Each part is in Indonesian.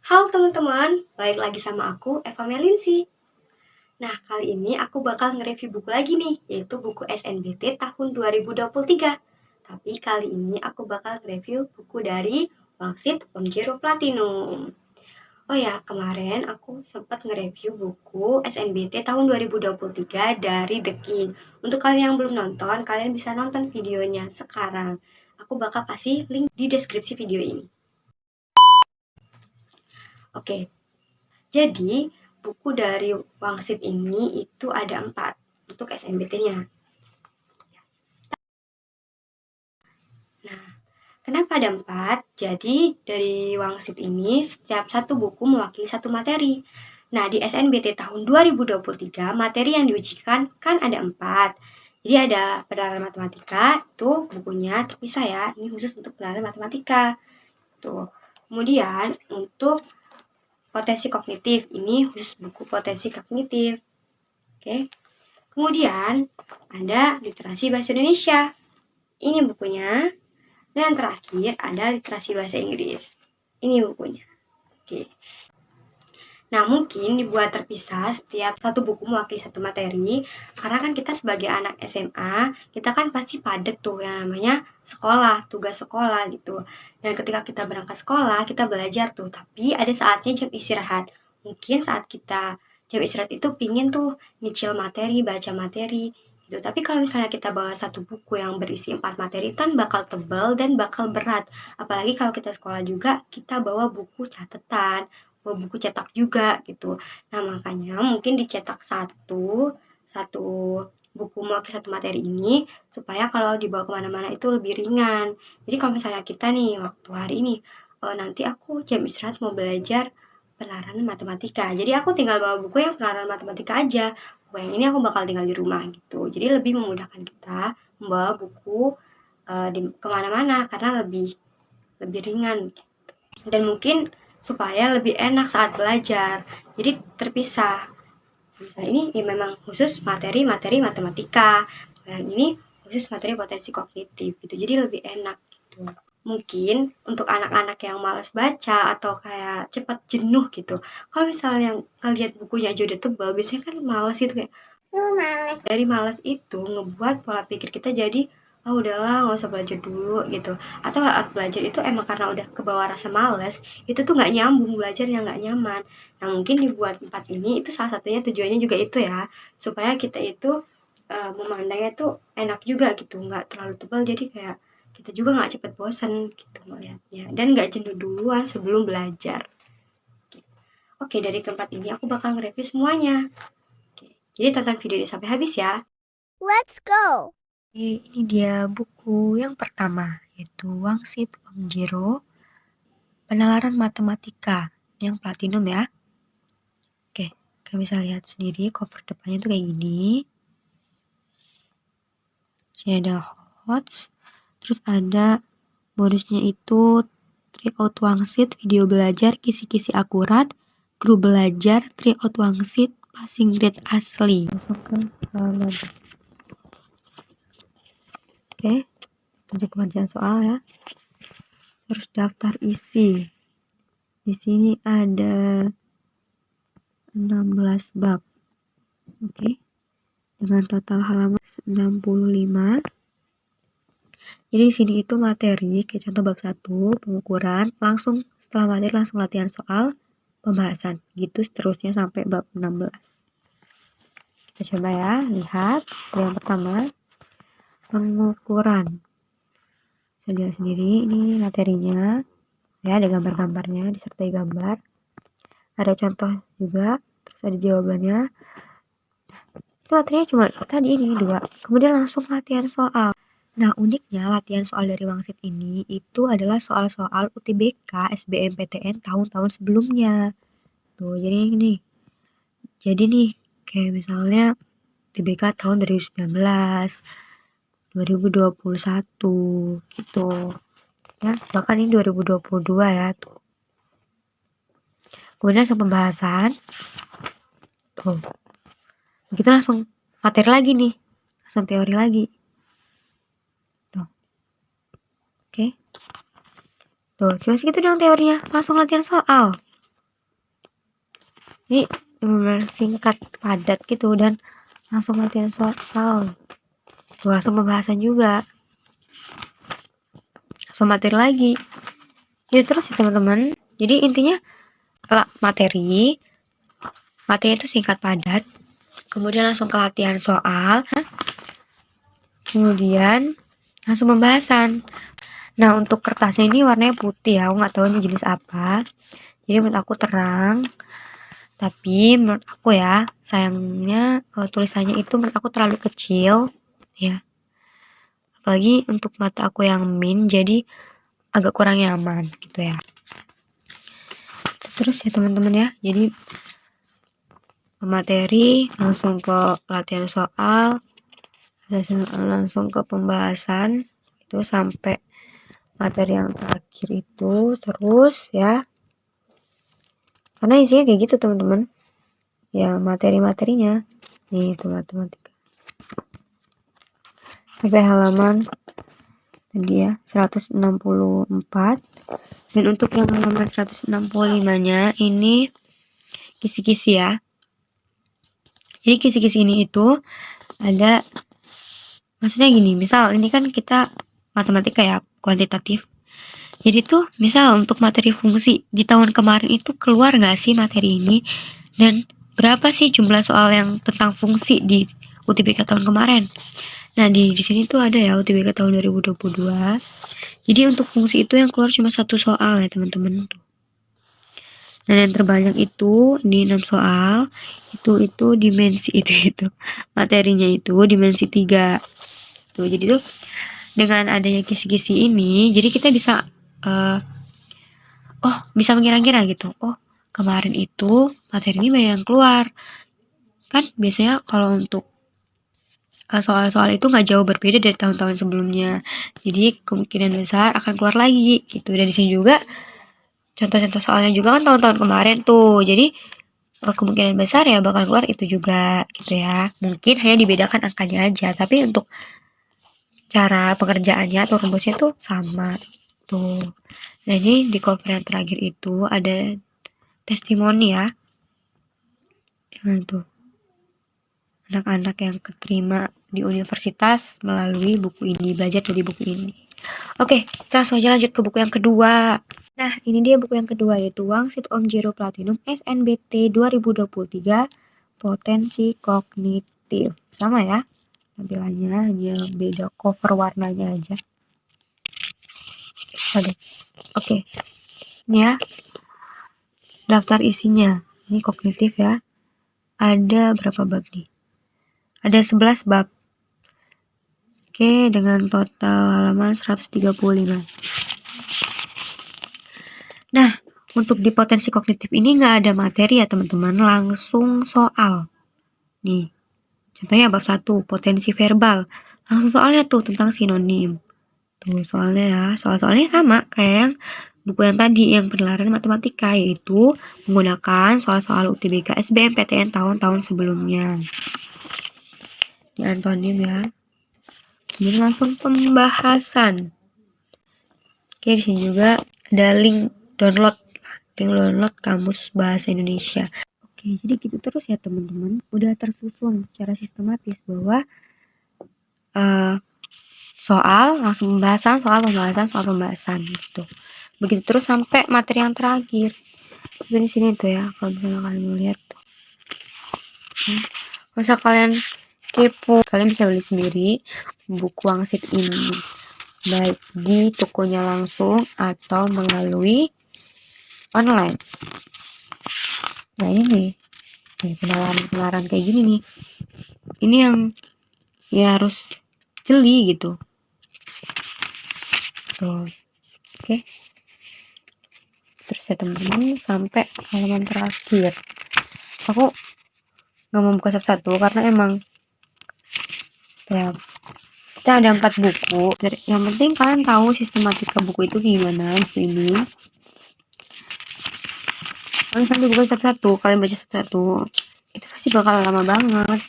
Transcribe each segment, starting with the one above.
Halo teman-teman, balik lagi sama aku, Eva Melinsi. Nah, kali ini aku bakal nge-review buku lagi nih, yaitu buku SNBT tahun 2023. Tapi kali ini aku bakal nge-review buku dari Wangsit Onjero Platinum. Oh ya, kemarin aku sempat nge-review buku SNBT tahun 2023 dari The King. Untuk kalian yang belum nonton, kalian bisa nonton videonya sekarang. Aku bakal kasih link di deskripsi video ini. Oke, jadi, buku dari Wangsit ini itu ada 4 untuk SNBT-nya. Nah, kenapa ada 4? Jadi, dari Wangsit ini setiap satu buku mewakili satu materi. Nah, di SNBT tahun 2023, materi yang diujikan kan ada 4. Jadi ada penalaran matematika, itu bukunya terpisah ya, ini khusus untuk penalaran matematika. Tuh. Kemudian untuk potensi kognitif, ini khusus buku potensi kognitif. Oke. Kemudian ada literasi bahasa Indonesia. Ini bukunya. Dan yang terakhir ada literasi bahasa Inggris. Ini bukunya. Oke. Nah, mungkin dibuat terpisah setiap satu buku mewakili satu materi, karena kan kita sebagai anak SMA, kita kan pasti padat tuh yang namanya sekolah, tugas sekolah gitu. Dan ketika kita berangkat sekolah, kita belajar tuh, tapi ada saatnya jam istirahat. Mungkin saat kita jam istirahat itu pingin tuh nyicil materi, baca materi, gitu. Tapi kalau misalnya kita bawa satu buku yang berisi 4 materi, kan bakal tebal dan bakal berat. Apalagi kalau kita sekolah juga, kita bawa buku catatan, buku cetak juga gitu. Nah, makanya mungkin dicetak satu buku mewakili satu materi ini supaya kalau dibawa kemana-mana itu lebih ringan. Jadi kalau misalnya kita nih waktu hari ini nanti aku jam istirahat mau belajar penalaran matematika. Jadi aku tinggal bawa buku yang penalaran matematika aja. Buku yang ini aku bakal tinggal di rumah gitu. Jadi lebih memudahkan kita membawa buku kemana-mana karena lebih ringan. Dan mungkin supaya lebih enak saat belajar. Jadi terpisah. Misalnya ini ya memang khusus materi-materi matematika. Yang ini khusus materi potensi kognitif gitu. Jadi lebih enak gitu. Mungkin untuk anak-anak yang malas baca atau kayak cepat jenuh gitu. Kalau misalnya ngeliat bukunya aja udah tebal, biasanya kan malas gitu kayak males. Dari malas itu ngebuat pola pikir kita jadi udahlah nggak usah belajar dulu gitu, atau saat belajar itu emang karena udah kebawa rasa males itu tuh nggak nyambung, belajar yang nggak nyaman. Nah, mungkin dibuat 4 ini itu salah satunya tujuannya juga itu ya, supaya kita itu memandangnya tuh enak juga gitu, nggak terlalu tebal, jadi kayak kita juga nggak cepet bosan gitu melihatnya dan nggak jenuh duluan sebelum belajar. Oke, dari keempat ini aku bakal nge-review semuanya. Oke, jadi tonton video ini sampai habis ya. Let's go! Ini dia buku yang pertama, yaitu Wangsit Onjero, Penalaran Matematika, yang platinum ya. Oke, kalian bisa lihat sendiri cover depannya tuh kayak gini. Sini ada HOTS, terus ada bonusnya itu tryout Wangsit, video belajar, kisi-kisi akurat, grup belajar, tryout Wangsit, passing grade asli. Masuk ke halaman. Oke, tunjuk pengerjaan soal ya. Terus daftar isi. Di sini ada 16 bab. Oke. Dengan total halaman 65. Jadi di sini itu materi, kayak contoh bab 1, pengukuran, langsung setelah materi langsung latihan soal, pembahasan. Gitu seterusnya sampai bab 16. Kita coba ya, lihat. Yang pertama, pengukuran. Bisa lihat sendiri, ini materinya. Ya, ada gambar-gambarnya, disertai gambar. Ada contoh juga, terus ada jawabannya. Itu materinya cuma tadi ini 2. Kemudian langsung latihan soal. Nah, uniknya latihan soal dari Wangsit ini itu adalah soal-soal UTBK, SBMPTN tahun-tahun sebelumnya. Tuh, jadi ini. Jadi nih, kayak misalnya UTBK tahun 2019, 2021 gitu. Ya, bahkan ini 2022 ya, tuh. Kemudian langsung pembahasan. Tuh. Begitu langsung materi lagi nih. Langsung teori lagi. Tuh. Oke. Tuh, cuma segitu dong teorinya. Langsung latihan soal. Ini benar singkat, padat gitu, dan langsung latihan soal. Langsung pembahasan juga. Langsung materi lagi. Jadi terus ya teman-teman. Jadi intinya materi itu singkat padat. Kemudian langsung ke latihan soal. Kemudian langsung pembahasan. Nah, untuk kertasnya ini warnanya putih ya. Aku nggak tahu ini jenis apa. Jadi menurut aku terang. Tapi menurut aku ya, sayangnya tulisannya itu menurut aku terlalu kecil. Ya. Apalagi untuk mata aku yang min, jadi agak kurang nyaman gitu ya. Terus ya teman-teman ya, jadi materi langsung ke latihan soal, langsung ke pembahasan itu sampai materi yang terakhir itu terus ya, karena isinya kayak gitu teman-teman ya, materi-materinya nih itu matematika sampai halaman tadi ya 164. Dan untuk yang halaman 165-nya ini kisi-kisi ya. Jadi kisi-kisi ini itu ada, maksudnya gini, misal ini kan kita matematika ya, kuantitatif. Jadi tuh misal untuk materi fungsi di tahun kemarin itu keluar nggak sih materi ini, dan berapa sih jumlah soal yang tentang fungsi di UTBK tahun kemarin. Nah di sini tuh ada ya UTBK tahun 2022. Jadi untuk fungsi itu yang keluar cuma 1 soal ya teman-teman tuh. Dan yang terbanyak itu di 6 soal itu dimensi itu materinya itu dimensi 3 tuh. Jadi tuh dengan adanya kisi-kisi ini jadi kita bisa bisa mengira-ngira gitu, kemarin itu materi ini banyak yang keluar kan. Biasanya kalau untuk soal-soal itu nggak jauh berbeda dari tahun-tahun sebelumnya, jadi kemungkinan besar akan keluar lagi gitu. Dan di sini juga contoh-contoh soalnya juga kan tahun-tahun kemarin tuh, jadi kemungkinan besar ya bakal keluar itu juga gitu ya. Mungkin hanya dibedakan angkanya aja, tapi untuk cara pengerjaannya atau rumusnya tuh sama tuh. Jadi di cover yang terakhir itu ada testimoni ya, tuh anak-anak yang keterima di universitas melalui buku ini, belajar dari buku ini. Oke, kita langsung aja lanjut ke buku yang kedua. Nah, ini dia buku yang kedua, yaitu Wangsit Om Jero Platinum SNBT 2023 Potensi Kognitif. Sama ya tampilannya, hanya beda cover warnanya aja. Oke. Ini ya daftar isinya. Ini kognitif ya. Ada berapa bab nih? Ada 11 bab. Oke, dengan total halaman 135. Nah, untuk di potensi kognitif ini nggak ada materi ya teman-teman, langsung soal. Nih, contohnya bab 1, potensi verbal. Langsung soalnya tuh tentang sinonim. Tuh soalnya ya, soal-soalnya sama kayak yang buku yang tadi, yang penilaian matematika, yaitu menggunakan soal-soal UTBK SBMPTN tahun-tahun sebelumnya. Ini antonim ya. Ini langsung pembahasan. Oke, di sini juga ada link download kamus bahasa Indonesia. Oke, jadi gitu terus ya teman-teman. Udah tersusun secara sistematis bahwa soal langsung pembahasan, soal pembahasan gitu. Begitu terus sampai materi yang terakhir. Jadi di sini tuh ya, kalau misalnya kalian mau lihat tuh. Masa kalian kepo, kalian bisa beli sendiri buku Wangsit ini, baik di tokonya langsung atau melalui online. Nah ini nih penalaran kayak gini nih, ini yang ya harus jeli gitu tuh. Oke, terus ya teman-teman sampai halaman terakhir. Aku nggak mau buka satu-satu karena emang ya kita ada 4 buku. Yang penting kalian tahu sistematika buku itu gimana. Di sini kalian sambil buka satu-satu, kalian baca satu-satu, itu pasti bakal lama banget.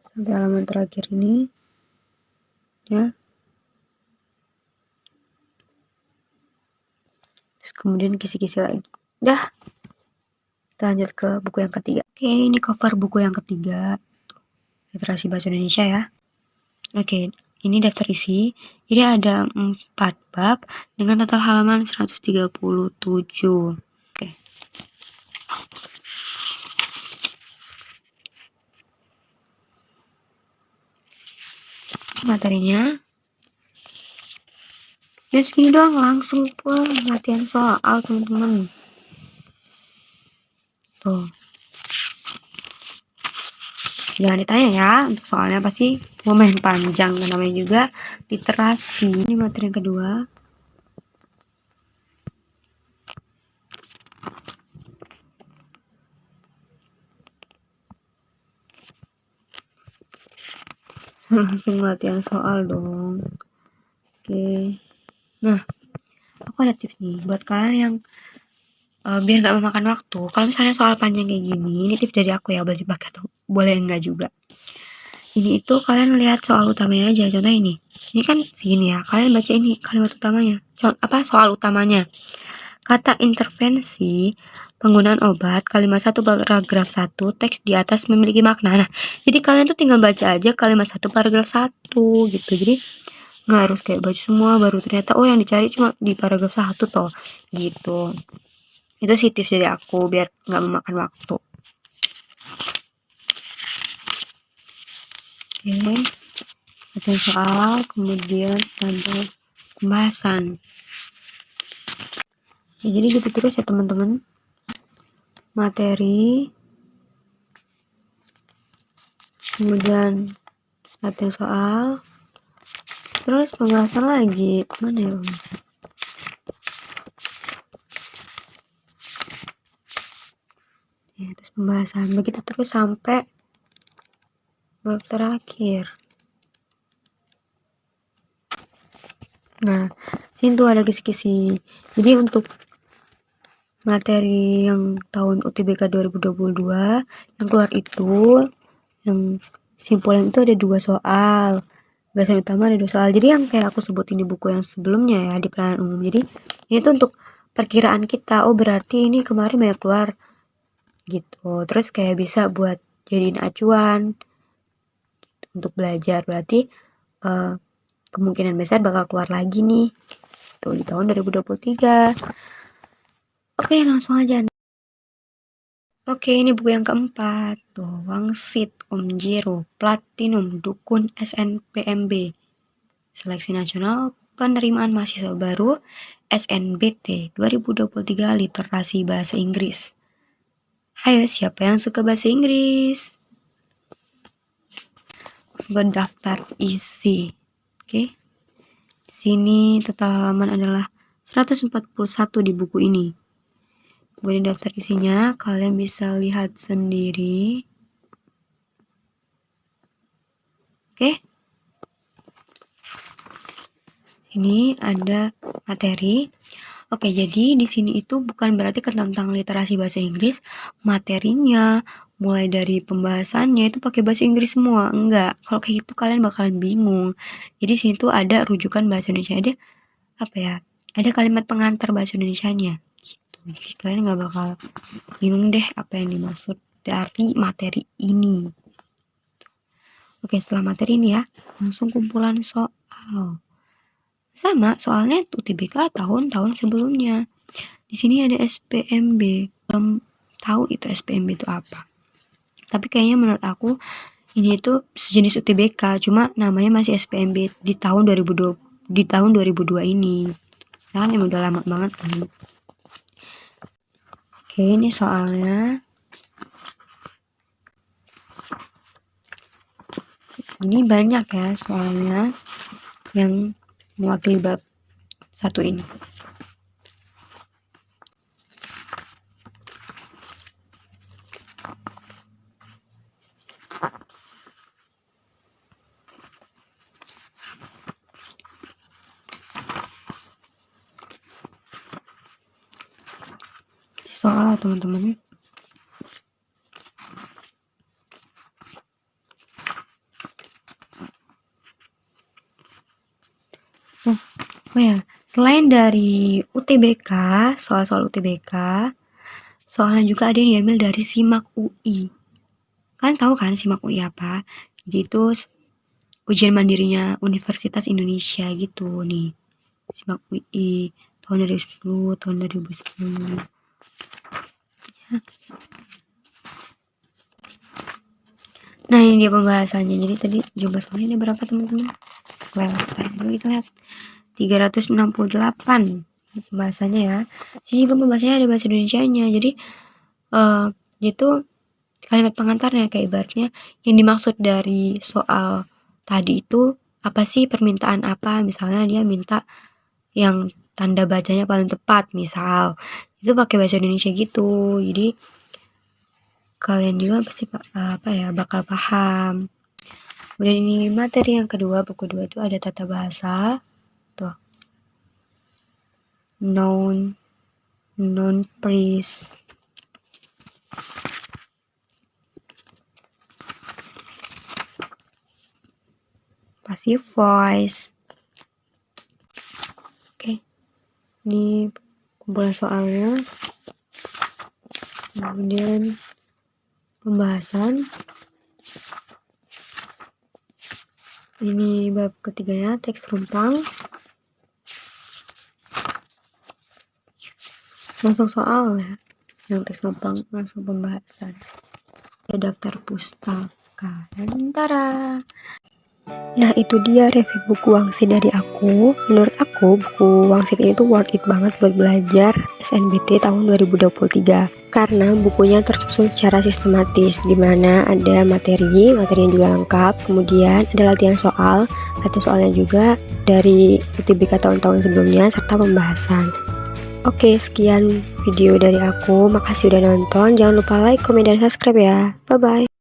Sampai halaman terakhir ini ya. Terus kemudian kisi-kisi lagi. Dah. Kita lanjut ke buku yang ketiga. Oke, ini cover buku yang ketiga. Literasi Bahasa Indonesia ya. Oke, ini daftar isi. Jadi ada 4 bab dengan total halaman 137. Oke. Materinya. Ya segini doang, langsung pun latihan soal teman-teman. Tuh. Jangan ditanya ya, untuk soalnya pasti lumayan panjang, dan namanya juga literasi. Ini materi yang kedua. Langsung latihan soal dong. Oke. Nah, aku ada tips nih buat kalian yang biar nggak memakan waktu. Kalau misalnya soal panjang kayak gini, ini tips dari aku ya, boleh dipakai atau boleh enggak juga. Ini itu kalian lihat soal utamanya aja. Contoh ini kan segini ya. Kalian baca ini kalimat utamanya. Soal utamanya. Kata intervensi, penggunaan obat, kalimat 1 paragraf 1, teks di atas memiliki makna. Nah, jadi kalian tuh tinggal baca aja kalimat 1 paragraf 1 gitu. Jadi nggak harus kayak baca semua baru ternyata oh yang dicari cuma di paragraf 1 toh gitu. Itu sih tips dari aku biar nggak memakan waktu. Oke, latihan soal, kemudian ada pembahasan. Ya, jadi gitu terus ya teman-teman. Materi, kemudian latihan soal, terus pembahasan lagi. Mana ya? Ya, terus pembahasan. Begitu terus sampai bab terakhir. Nah, sini tuh ada kisi-kisi. Jadi untuk materi yang tahun UTBK 2022 yang keluar itu, yang simpulan itu ada 2 soal. Gagasan utama ada 2 soal. Jadi yang kayak aku sebutin di buku yang sebelumnya ya, di pelajaran umum. Jadi ini tuh untuk perkiraan kita. Oh, berarti ini kemarin banyak keluar gitu. Terus kayak bisa buat jadiin acuan gitu, untuk belajar. Berarti kemungkinan besar bakal keluar lagi nih tuh di tahun 2023. Oke, langsung aja. Oke, ini buku yang keempat tuh, Wangsit Om Jero Platinum Dukun SNPMB Seleksi Nasional Penerimaan Mahasiswa Baru SNBT 2023 Literasi Bahasa Inggris. Hayo, siapa yang suka bahasa Inggris? Suka daftar isi. Oke. Di sini total halaman adalah 141 di buku ini. Kemudian daftar isinya kalian bisa lihat sendiri. Oke. Ini ada materi. Oke, jadi di sini itu bukan berarti tentang literasi bahasa Inggris, materinya mulai dari pembahasannya itu pakai bahasa Inggris semua. Enggak. Kalau kayak gitu kalian bakalan bingung. Jadi sini tuh ada rujukan bahasa Indonesia, ada apa ya? Ada kalimat pengantar bahasa Indonesianya. Gitu. Jadi kalian nggak bakal bingung deh apa yang dimaksud dari materi ini. Oke, setelah materi ini ya, langsung kumpulan soal. Sama, soalnya UTBK tahun-tahun sebelumnya. Di sini ada SPMB. Belum tahu itu SPMB itu apa. Tapi kayaknya menurut aku ini itu sejenis UTBK, cuma namanya masih SPMB di tahun 2002 ini. Kan yang udah lama banget kan. Oke, ini soalnya. Ini banyak ya soalnya yang mewakili bab 1 ini. Soal teman-teman. Oh ya, selain dari UTBK, soal-soal UTBK, Soalnya juga ada yang diambil dari SIMAK UI. Kan tahu kan SIMAK UI apa? Jadi itu ujian mandirinya Universitas Indonesia gitu nih. SIMAK UI tahun 2010, tahun 2010. Nah, ini dia pembahasannya. Jadi tadi jumlah soalnya ada berapa teman-teman? Dulu kita lihat 368 pembahasannya ya. Jadi juga pembahasannya ada bahasa Indonesianya. Jadi itu kalimat pengantarnya kayak ibaratnya yang dimaksud dari soal tadi itu apa sih, permintaan apa, misalnya dia minta yang tanda bacanya paling tepat, misal itu pakai bahasa Indonesia gitu. Jadi kalian juga pasti bakal paham. Kemudian ini materi yang kedua, buku 2 itu ada tata bahasa tuh, noun phrase, passive voice. Oke, ini kumpulan soalnya. Kemudian pembahasan. Ini bab ketiganya, teks rumpang. Langsung soal ya, yang teks rumpang langsung pembahasan. Ada daftar pustaka. Tara. Nah, itu dia review buku Wangsit dari aku. Menurut aku buku Wangsit ini tuh worth it banget buat belajar SNBT tahun 2023 karena bukunya tersusun secara sistematis, dimana ada materinya juga lengkap, kemudian ada latihan soalnya juga dari UTBK tahun-tahun sebelumnya, serta pembahasan. Oke, sekian video dari aku. Makasih udah nonton. Jangan lupa like, komen, dan subscribe ya. Bye-bye.